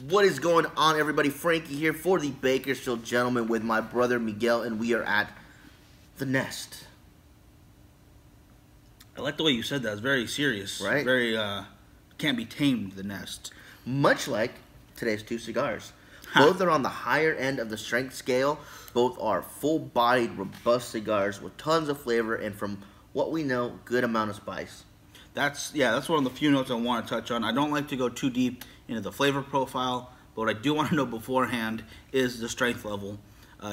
What is going on, everybody? Frankie here for the Bakersfield Gentlemen with my brother Miguel, and we are at the Nest. I like the way you said that. It's very serious. Right? Very, can't be tamed, the Nest. Much like today's two cigars. Both are on the higher end of the strength scale. Both are full-bodied, robust cigars with tons of flavor and, from what we know, good amount of spice. That's one of the few notes I want to touch on. I don't like to go too deep into the flavor profile, but what I do want to know beforehand is the strength level.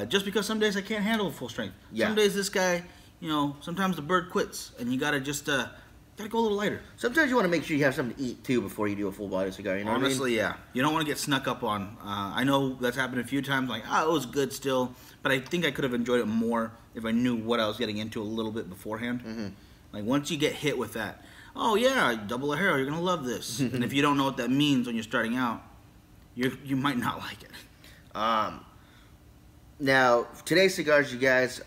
Just because some days I can't handle full strength. Yeah. Some days this guy, sometimes the bird quits, and you gotta just gotta go a little lighter. Sometimes you want to make sure you have something to eat too before you do a full-bodied cigar. You know Honestly, what I mean? yeah. You don't want to get snuck up on. I know that's happened a few times. Like, it was good still, but I think I could have enjoyed it more if I knew what I was getting into a little bit beforehand. Mm-hmm. Like, once you get hit with that, oh yeah, double a hero, you're gonna love this. And if you don't know what that means when you're starting out, you might not like it. Now, today's cigars, you guys,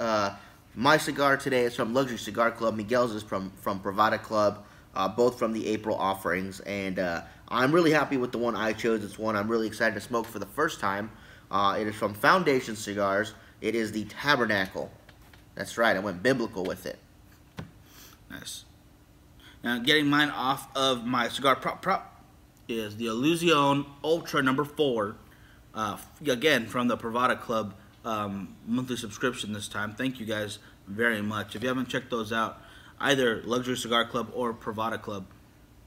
my cigar today is from Luxury Cigar Club. Miguel's is from Privada Club, both from the April offerings. And I'm really happy with the one I chose. It's one I'm really excited to smoke for the first time. It is from Foundation Cigars. It is the Tabernacle. That's right, I went biblical with it. Nice. Now, getting mine off of my cigar prop is the Illusione Ultra number 4. Again, from the Privada Club monthly subscription this time. Thank you guys very much. If you haven't checked those out, either Luxury Cigar Club or Privada Club,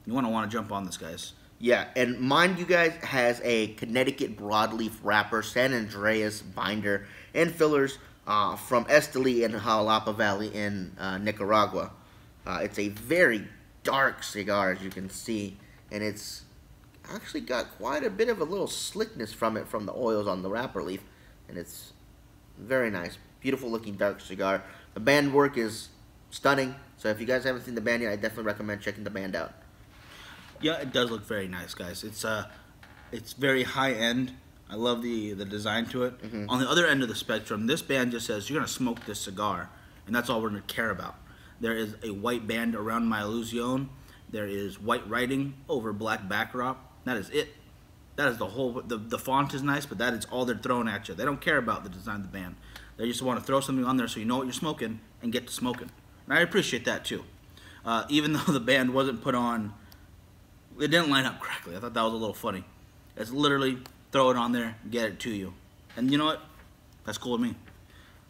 you want to jump on this, guys. Yeah, and mine, you guys, has a Connecticut broadleaf wrapper, San Andreas binder, and fillers from Esteli in Jalapa Valley in Nicaragua. It's a very dark cigar, as you can see, and it's actually got quite a bit of a little slickness from it, from the oils on the wrapper leaf, and it's very nice. Beautiful looking dark cigar. The band work is stunning, so if you guys haven't seen the band yet, I definitely recommend checking the band out. Yeah, it does look very nice, guys. It's very high end. I love the design to it. Mm-hmm. On the other end of the spectrum, this band just says you're gonna smoke this cigar, and that's all we're gonna care about. There is a white band around my Illusione. There is white writing over black backdrop. That is it. That is the whole. The font is nice, but that is all they're throwing at you. They don't care about the design of the band. They just want to throw something on there so you know what you're smoking and get to smoking. And I appreciate that too. Even though the band wasn't put on, it didn't line up correctly. I thought that was a little funny. It's literally throw it on there, get it to you. And you know what? That's cool with me.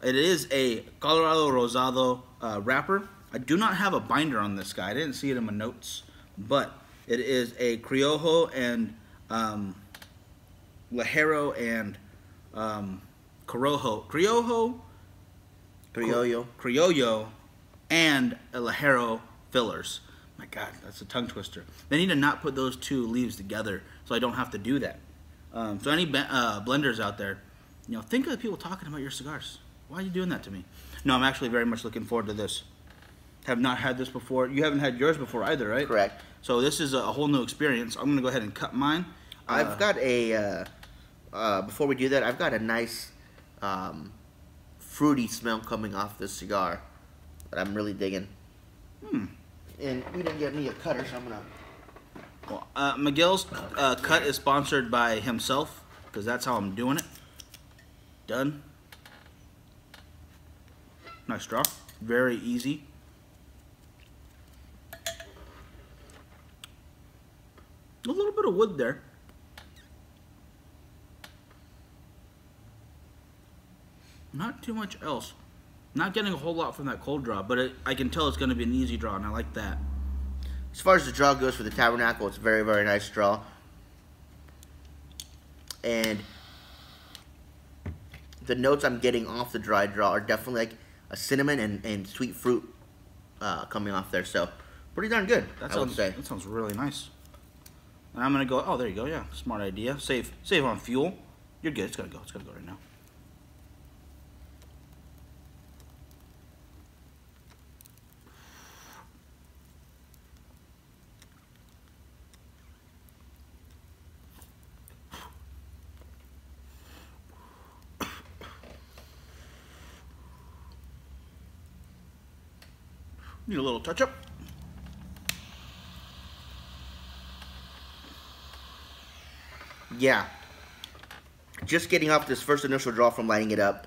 It is a Colorado Rosado wrapper. I do not have a binder on this guy. I didn't see it in my notes, but it is a Criollo and Ligero and Criollo and a Ligero fillers. My God, that's a tongue twister. They need to not put those two leaves together, so I don't have to do that. So any blenders out there, think of the people talking about your cigars. Why are you doing that to me? No, I'm actually very much looking forward to this. Have not had this before. You haven't had yours before either, right? Correct. So this is a whole new experience. I'm going to go ahead and cut mine. I've got a, before we do that, I've got a nice fruity smell coming off this cigar that I'm really digging. And we didn't get me a cutter, so I'm going to... Well, Miguel's cut is sponsored by himself, because that's how I'm doing it. Done. Nice draw. Very easy. A little bit of wood there. Not too much else. Not getting a whole lot from that cold draw, but I can tell it's going to be an easy draw, and I like that. As far as the draw goes for the Tabernacle, it's a very, very nice draw. And the notes I'm getting off the dry draw are definitely like a cinnamon and sweet fruit coming off there. So, pretty darn good, I would say. That sounds really nice. And I'm going to go, oh, there you go, yeah, smart idea. Save on fuel. You're good, it's going to go right now. Need a little touch-up. Yeah, just getting off this first initial draw from lighting it up.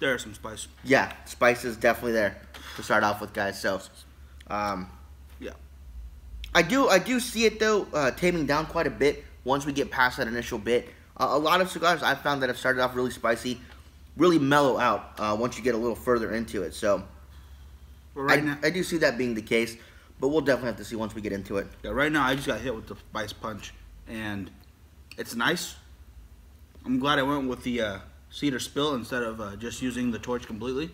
There's some spice. Yeah, spice is definitely there to start off with, guys. So, Yeah. I do see it though taming down quite a bit once we get past that initial bit. A lot of cigars I've found that have started off really spicy, really mellow out once you get a little further into it. So, I do see that being the case, but we'll definitely have to see once we get into it. Yeah, right now I just got hit with the spice punch, and it's nice. I'm glad I went with the cedar spill instead of just using the torch completely.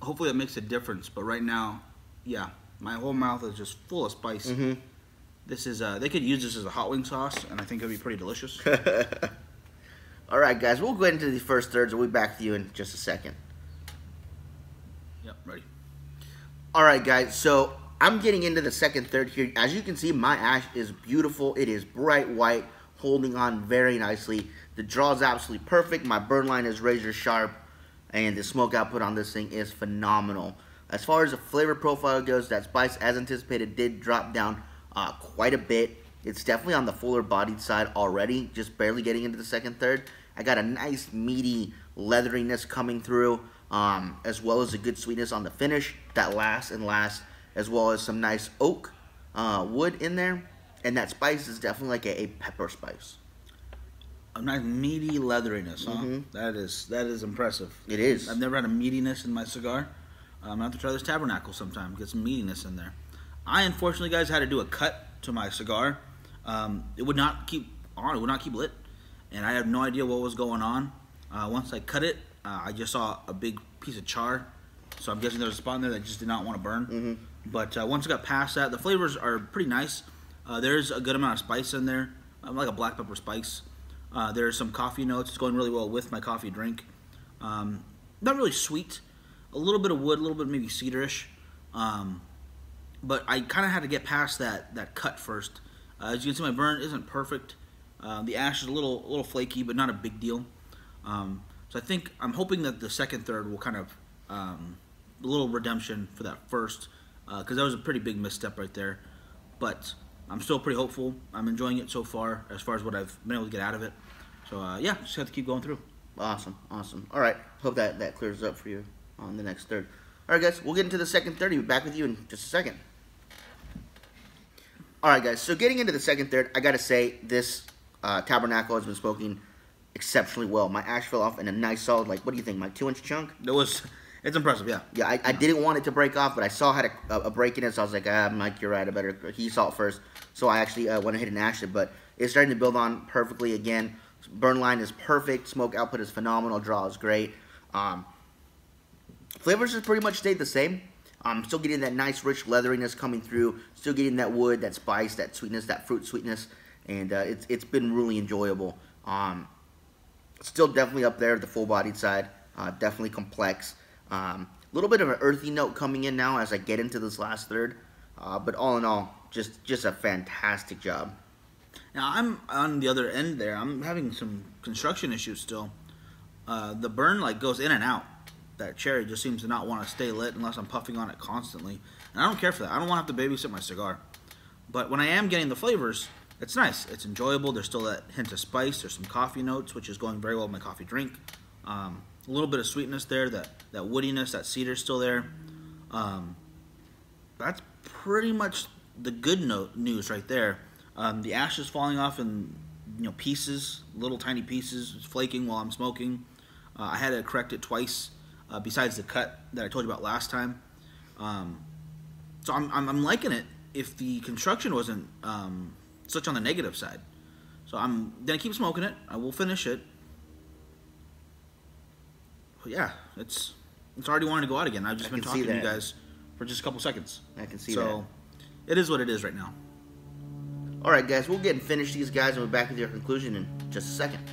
Hopefully that makes a difference, but right now, yeah, my whole mouth is just full of spice. This is they could use this as a hot wing sauce, and I think it'd be pretty delicious. All right, guys, we'll go into the first thirds. We'll be back with you in just a second. Yep, ready. All right, guys, so I'm getting into the second third here. As you can see, my ash is beautiful. It is bright white, holding on very nicely. The draw is absolutely perfect. My burn line is razor sharp, and the smoke output on this thing is phenomenal. As far as the flavor profile goes, that spice, as anticipated, did drop down quite a bit. It's definitely on the fuller bodied side already, just barely getting into the second third. I got a nice meaty leatheriness coming through, as well as a good sweetness on the finish, that last, as well as some nice oak wood in there. And that spice is definitely like a pepper spice. A nice meaty leatheriness, huh? That is impressive. It is. I've never had a meatiness in my cigar. I'm gonna have to try this Tabernacle sometime. Get some meatiness in there. I unfortunately, guys, had to do a cut to my cigar. It would not keep on. It would not keep lit, and I had no idea what was going on. Once I cut it, I just saw a big piece of char. So I'm guessing there was a spot in there that just did not want to burn. But once I got past that, the flavors are pretty nice. There's a good amount of spice in there, like a black pepper spice. There's some coffee notes. It's going really well with my coffee drink. Not really sweet. A little bit of wood, a little bit maybe cedarish. But I kind of had to get past that cut first. As you can see, my burn isn't perfect. The ash is a little flaky, but not a big deal. So I'm hoping that the second third will kind of a little redemption for that first, because that was a pretty big misstep right there. But I'm still pretty hopeful. I'm enjoying it so far as what I've been able to get out of it. So yeah, just have to keep going through. Awesome. All right, hope that clears up for you on the next third. All right, guys, we'll get into the second third. We'll be back with you in just a second. All right, guys, so getting into the second third, I got to say this Tabernacle has been smoking exceptionally well. My ash fell off in a nice solid, like, what do you think, my 2-inch chunk? It's impressive, yeah. Yeah, I didn't want it to break off, but I saw had a break in it, so I was like, Mike, you're right, I better heat salt first. So I actually went ahead and ashed it, but it's starting to build on perfectly again. Burn line is perfect, smoke output is phenomenal, draw is great. Flavors has pretty much stayed the same. I'm still getting that nice rich leatheriness coming through, still getting that wood, that spice, that sweetness, that fruit sweetness, and it's been really enjoyable. Still definitely up there, the full-bodied side, definitely complex. A little bit of an earthy note coming in now as I get into this last third, but all in all, just a fantastic job. Now I'm on the other end there. I'm having some construction issues still. The burn goes in and out. That cherry just seems to not want to stay lit unless I'm puffing on it constantly. And I don't care for that. I don't want to have to babysit my cigar. But when I am getting the flavors, it's nice. It's enjoyable. There's still that hint of spice. There's some coffee notes, which is going very well with my coffee drink. A little bit of sweetness there. That woodiness, that cedar's still there. That's pretty much the good news right there. The ash is falling off in pieces, little tiny pieces. It's flaking while I'm smoking. I had to correct it twice. Besides the cut that I told you about last time. So I'm liking it if the construction wasn't such on the negative side. So I'm going to keep smoking it. I will finish it. But yeah, it's already wanting to go out again. I've just been talking to you guys for just a couple seconds. I can see that. So it is what it is right now. All right, guys, we'll get and finish these guys and we'll be back with your conclusion in just a second.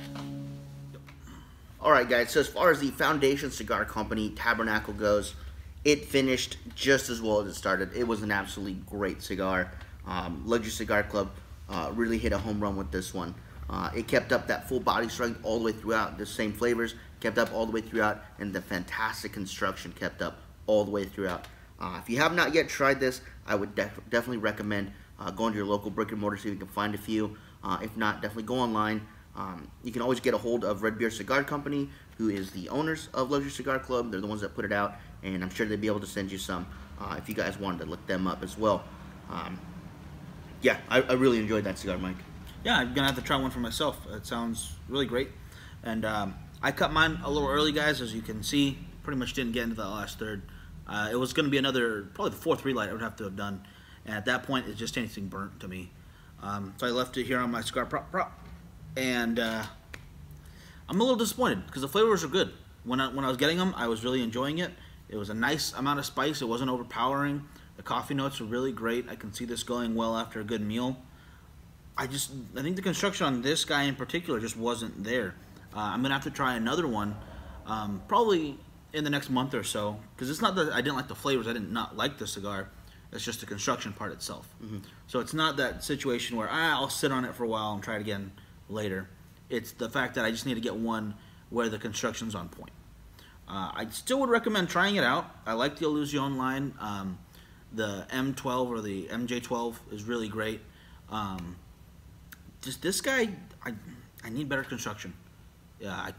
Alright guys, so as far as the Foundation Cigar Company Tabernacle goes, it finished just as well as it started. It was an absolutely great cigar. Luxury Cigar Club really hit a home run with this one. It kept up that full body strength all the way throughout. The same flavors kept up all the way throughout, and the fantastic construction kept up all the way throughout. If you have not yet tried this, I would definitely recommend going to your local brick and mortar so you can find a few. If not, definitely go online. You can always get a hold of Red Beer Cigar Company, who is the owners of Luxury Cigar Club. They're the ones that put it out, and I'm sure they'd be able to send you some if you guys wanted to look them up as well. Yeah, I really enjoyed that cigar, Mike. Yeah, I'm gonna have to try one for myself. It sounds really great, and I cut mine a little early, guys. As you can see, pretty much didn't get into the last third. It was gonna be probably the fourth relight I would have to have done, and at that point, it's just anything burnt to me. So I left it here on my cigar prop, and I'm a little disappointed because the flavors are good. When I was getting them, I was really enjoying it. It was a nice amount of spice. It wasn't overpowering. The coffee notes are really great. I can see this going well after a good meal. I think the construction on this guy in particular just wasn't there. I'm gonna have to try another one, probably in the next month or so, because it's not that I didn't like the flavors. I did not like the cigar. It's just the construction part itself. So it's not that situation where I'll sit on it for a while and try it again later. It's the fact that I just need to get one where the construction's on point. I still would recommend trying it out. I like the Illusione line. The M12 or the MJ12 is really great. Just this guy, I need better construction. Yeah, I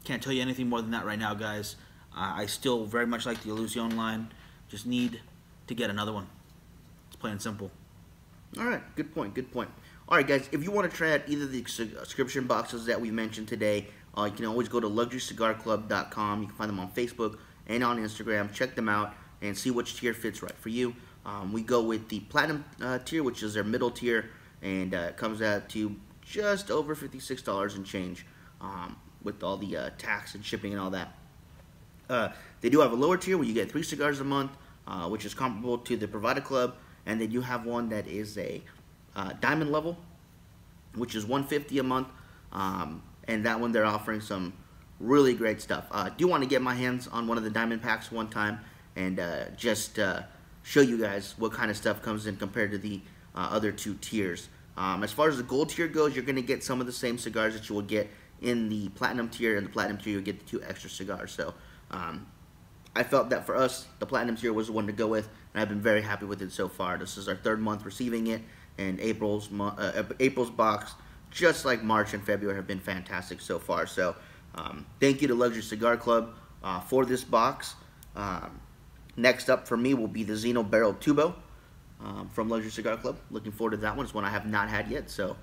can't tell you anything more than that right now, guys. I still very much like the Illusione line. Just need to get another one. It's plain and simple. All right, good point, good point. All right, guys, if you want to try out either of the subscription boxes that we mentioned today, you can always go to LuxuryCigarClub.com. You can find them on Facebook and on Instagram. Check them out and see which tier fits right for you. We go with the Platinum tier, which is their middle tier, and it comes out to just over $56 and change with all the tax and shipping and all that. They do have a lower tier where you get 3 cigars a month, which is comparable to the Provider Club, and they do have one that is a diamond level, which is $150 a month, and that one they're offering some really great stuff. I do want to get my hands on one of the diamond packs one time and just show you guys what kind of stuff comes in compared to the other 2 tiers. As far as the gold tier goes, you're going to get some of the same cigars that you will get in the platinum tier. In the platinum tier, you'll get the 2 extra cigars. So I felt that for us, the platinum tier was the one to go with, and I've been very happy with it so far. This is our 3rd month receiving it, and April's box, just like March and February, have been fantastic so far. So thank you to Luxury Cigar Club for this box. Next up for me will be the Zeno Barrel Tubo from Luxury Cigar Club. Looking forward to that one. It's one I have not had yet, so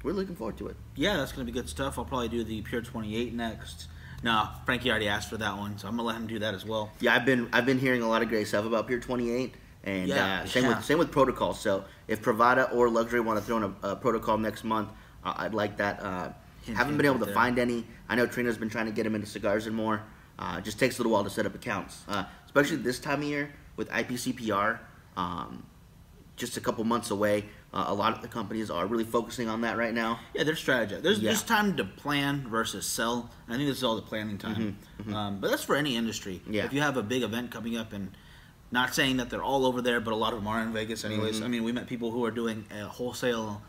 we're looking forward to it. Yeah, that's going to be good stuff. I'll probably do the Pure 28 next. No, Frankie already asked for that one, so I'm going to let him do that as well. Yeah, I've been hearing a lot of great stuff about Pure 28, and same with Protocol. So if Pravada or Luxury want to throw in a Protocol next month, I'd like that. Haven't been able to find any. I know Trina's been trying to get them into cigars and more. It just takes a little while to set up accounts, especially this time of year with IPCPR. Just a couple months away. A lot of the companies are really focusing on that right now. Yeah, they're strategizing. There's time to plan versus sell. I think this is all the planning time. But that's for any industry. Yeah. If you have a big event coming up, and not saying that they're all over there, but a lot of them are in Vegas anyways. I mean, we met people who are doing a wholesale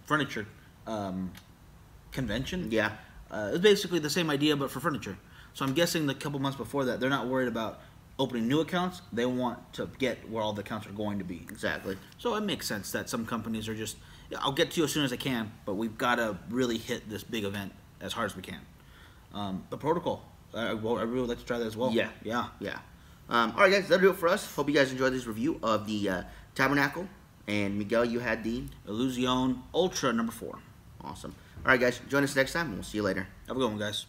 furniture convention. Yeah. It's basically the same idea, but for furniture. So I'm guessing the couple months before that, they're not worried about opening new accounts. They want to get where all the accounts are going to be. Exactly. So it makes sense that some companies are just, I'll get to you as soon as I can, but we've got to really hit this big event as hard as we can. The Protocol, I really would like to try that as well. Yeah. All right, guys, that'll do it for us. Hope you guys enjoyed this review of the Tabernacle. And Miguel, you had the Illusione Ultra number 4. Awesome. All right, guys, join us next time, and we'll see you later. Have a good one, guys.